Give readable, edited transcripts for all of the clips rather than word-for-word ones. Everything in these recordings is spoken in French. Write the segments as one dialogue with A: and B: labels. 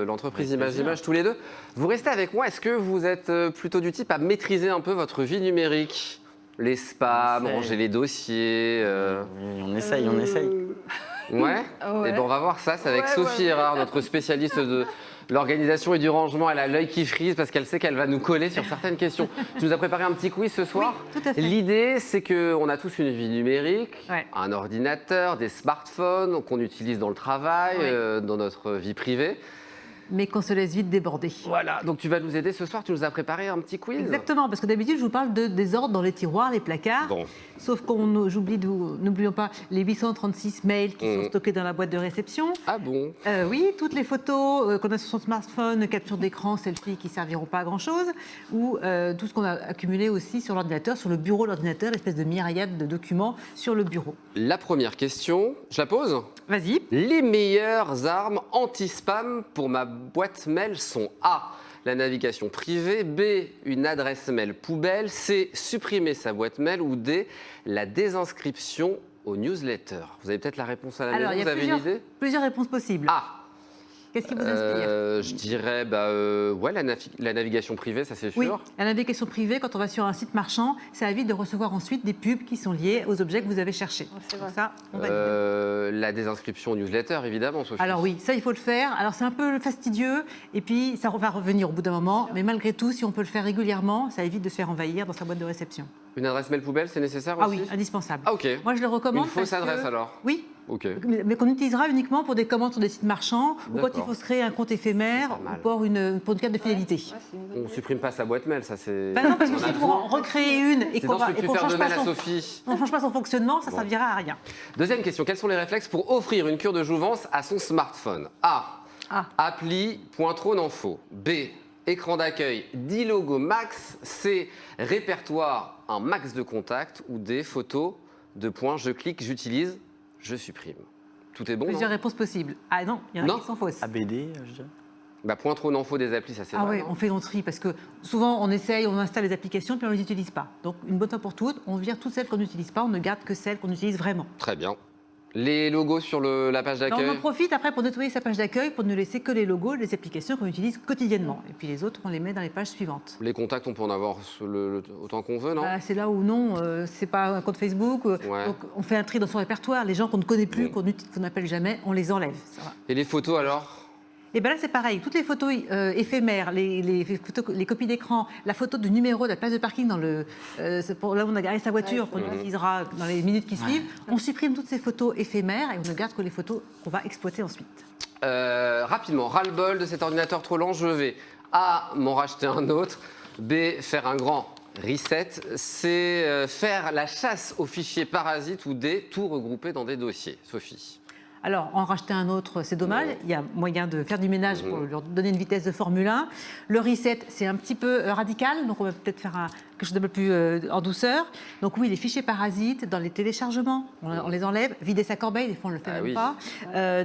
A: L'entreprise Image tous les deux. Vous restez avec moi. Est-ce que vous êtes plutôt du type à maîtriser un peu votre vie numérique? Les spams, ranger les dossiers
B: Oui, on essaye.
A: Ouais. Et ben on va voir ça. C'est avec Sophie Erard, notre spécialiste de l'organisation et du rangement. Elle a l'œil qui frise parce qu'elle sait qu'elle va nous coller sur certaines questions. Tu nous as préparé un petit quiz ce soir.
C: Oui, tout à fait.
A: L'idée, c'est qu'on a tous une vie numérique, un ordinateur, des smartphones qu'on utilise dans le travail, dans notre vie privée.
C: Mais qu'on se laisse vite déborder.
A: Voilà, donc tu vas nous aider ce soir, tu nous as préparé un petit quiz.
C: Exactement, parce que d'habitude, je vous parle de désordre dans les tiroirs, les placards.
A: Bon.
C: Sauf n'oublions pas les 836 mails qui sont stockés dans la boîte de réception.
A: Ah bon?
C: Oui, toutes les photos qu'on a sur son smartphone, capture d'écran, selfie qui ne serviront pas à grand-chose. Ou tout ce qu'on a accumulé aussi sur l'ordinateur, sur le bureau de l'ordinateur, l'espèce de myriade de documents sur le bureau.
A: La première question, je la pose?
C: Vas-y.
A: Les meilleures armes anti-spam pour ma boîte mail sont A, la navigation privée, B, une adresse mail poubelle, C, supprimer sa boîte mail ou D, la désinscription aux newsletters. Vous avez peut-être la réponse à la maison,
C: il y
A: vous
C: a
A: avez une idée?
C: plusieurs réponses possibles.
A: A.
C: Qu'est-ce qui vous inspire?
A: Je dirais la navigation privée, ça c'est sûr.
C: Oui, la navigation privée, quand on va sur un site marchand, ça évite de recevoir ensuite des pubs qui sont liées aux objets que vous avez cherchés. Donc ça, on valide.
A: La désinscription aux newsletters, évidemment, Sophie.
C: Alors oui, ça il faut le faire. Alors c'est un peu fastidieux et puis ça va revenir au bout d'un moment. Mais malgré tout, si on peut le faire régulièrement, ça évite de se faire envahir dans sa boîte de réception.
A: Une adresse mail poubelle, c'est nécessaire aussi?
C: Ah oui, indispensable.
A: Ah ok.
C: Moi je le recommande.
A: Une fausse adresse alors?
C: Oui.
A: Ok.
C: Mais qu'on utilisera uniquement pour des commandes sur des sites marchands ou quand il faut se créer un compte éphémère ou pour une carte de fidélité.
A: On ne supprime pas sa boîte mail, ça c'est...
C: Non, parce que si pour en recréer une et qu'on ne change pas son fonctionnement, ça ne servira à rien.
A: Deuxième question, quels sont les réflexes pour offrir une cure de jouvence à son smartphone? A. Appli point trop n'en faut. B. Écran d'accueil 10 logos max. C. Répertoire un max de contacts. Ou D. Photo de points, je clique, j'utilise, je supprime. Tout est bon?
C: Plusieurs réponses possibles. Ah non, il y en a qui sont fausses.
B: ABD, je dirais.
A: Point trop n'en faut des applis, ça c'est
C: Ah
A: vrai.
C: oui, on fait notre tri parce que souvent on essaye, on installe les applications puis on ne les utilise pas. Donc une bonne fois pour toutes, on vire toutes celles qu'on n'utilise pas, on ne garde que celles qu'on utilise vraiment.
A: Très bien. Les logos sur la page d'accueil?
C: On en profite après pour nettoyer sa page d'accueil pour ne laisser que les logos, les applications qu'on utilise quotidiennement. Et puis les autres, on les met dans les pages suivantes.
A: Les contacts, on peut en avoir autant qu'on veut, non?
C: C'est là où non, c'est pas un compte Facebook. Donc on fait un tri dans son répertoire. Les gens qu'on ne connaît plus, qu'on n'appelle jamais, on les enlève. Ça va.
A: Et les photos alors?
C: Et bien là, c'est pareil. Toutes les photos éphémères, les copies d'écran, la photo du numéro de la place de parking dans là où on a garé sa voiture, qu'on utilisera dans les minutes qui suivent, on supprime toutes ces photos éphémères et on ne garde que les photos qu'on va exploiter ensuite.
A: Rapidement, ras-le-bol de cet ordinateur trop lent, je vais A. m'en racheter un autre, B. faire un grand reset, C. faire la chasse aux fichiers parasites ou D. tout regrouper dans des dossiers. Sophie?
C: Alors, en racheter un autre, c'est dommage. Il y a moyen de faire du ménage pour leur donner une vitesse de Formule 1. Le reset, c'est un petit peu radical, donc on va peut-être faire quelque chose de peu plus en douceur. Donc oui, les fichiers parasites, dans les téléchargements, on les enlève. Vider sa corbeille, des fois on ne le fait même pas.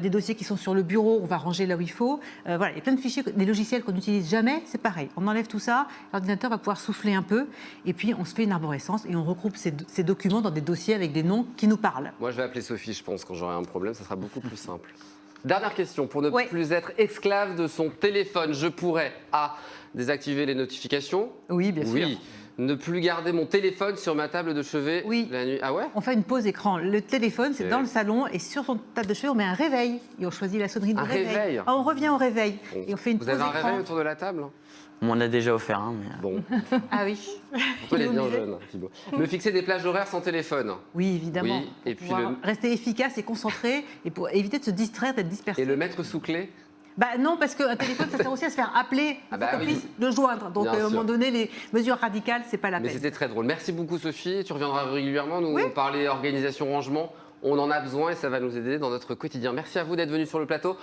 C: Des dossiers qui sont sur le bureau, on va ranger là où il faut. Voilà, il y a plein de fichiers, des logiciels qu'on n'utilise jamais, c'est pareil. On enlève tout ça, l'ordinateur va pouvoir souffler un peu, et puis on se fait une arborescence et on regroupe ces documents dans des dossiers avec des noms qui nous parlent.
A: Moi, je vais appeler Sophie, je pense, quand j'aurai un problème, ça sera beaucoup plus simple. Dernière question, pour ne plus être esclave de son téléphone, je pourrais A. désactiver les notifications.
C: Oui, bien sûr.
A: Ne plus garder mon téléphone sur ma table de chevet la nuit. Ah ouais?
C: On fait une pause écran. Le téléphone, c'est dans le salon et sur son table de chevet, on met un réveil. Et on choisit la sonnerie de réveil. On revient au réveil. Et on fait une pause écran.
A: Vous avez un réveil autour de la table?
B: On m'en a déjà offert un. Mais...
A: Bon.
C: Ah oui.
A: Toi, il est bien jeune, Thibaut. Me fixer des plages horaires sans téléphone.
C: Oui, évidemment.
A: Oui. Et puis
C: rester efficace et concentré et pour éviter de se distraire, d'être dispersé.
A: Et le mettre sous clé?
C: Non, parce qu'un téléphone, ça sert aussi à se faire appeler pour qu'on puisse le joindre. Donc, à un moment donné, les mesures radicales, c'est pas la peine.
A: Mais c'était très drôle. Merci beaucoup, Sophie. Tu reviendras régulièrement nous parler organisation, rangement. On en a besoin et ça va nous aider dans notre quotidien. Merci à vous d'être venus sur le plateau.